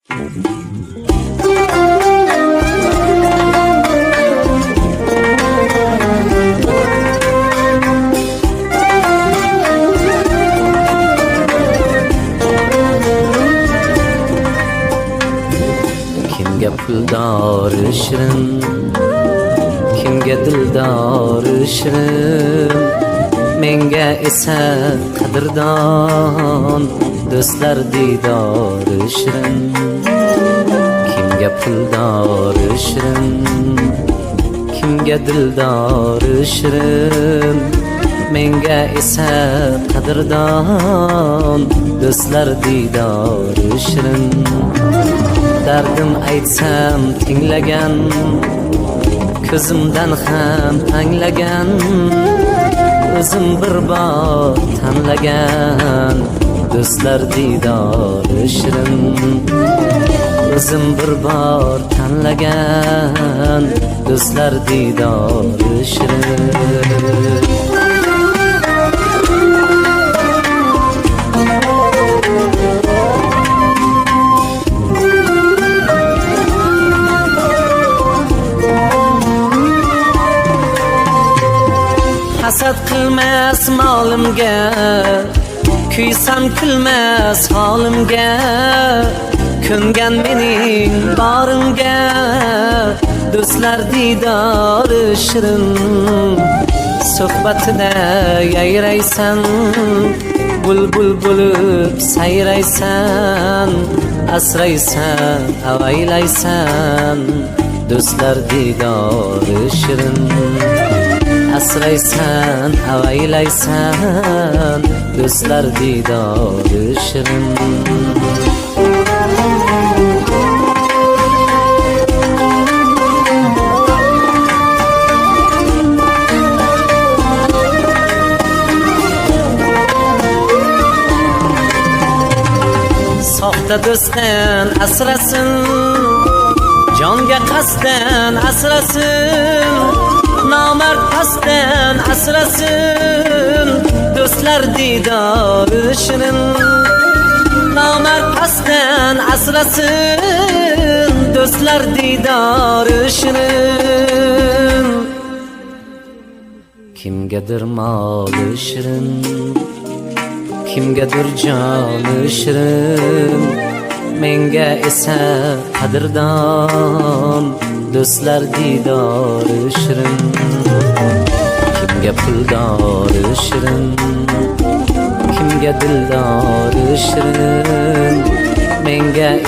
Kimga puldor shirin, kimga dildor shirin, menga esa qadrdon do'stlar diydor shirin. Kimga puldor shirin, kimga dildor shirin, menga esa qadrdon do'stlar diydor shirin. Dardim aytsam tinglagan, ko'zimdan ham anglagan, o'zim bir bor tanlagan do'stlar diydori shirin. O'zim bir bor tanlagan do'stlar diydori shirin. Hasad qilmas molimga, kuysam kulmas holimga, ko'ngan mening borimga do'stlar diydori shirin. Suhbatida yayraysan, bulbul bo'lib sayraysan, asraysan, avaylaysan do'stlar diydori shirin. Asraysan, avaylaysan do'stlar diydori shirin. Soxta do'stdan asrasin, jonga qasddan asrasin, nomard pastdan asrasin do'stlar diydori shirin. Nomard pastdan asrasin do'stlar diydori shirin. Kimgadir moli shirin, kimgadir joni shirin, menga esa qadrdon do'stlar diydori shirin. Kimga puldor shirin, kimga dildor shirin, menga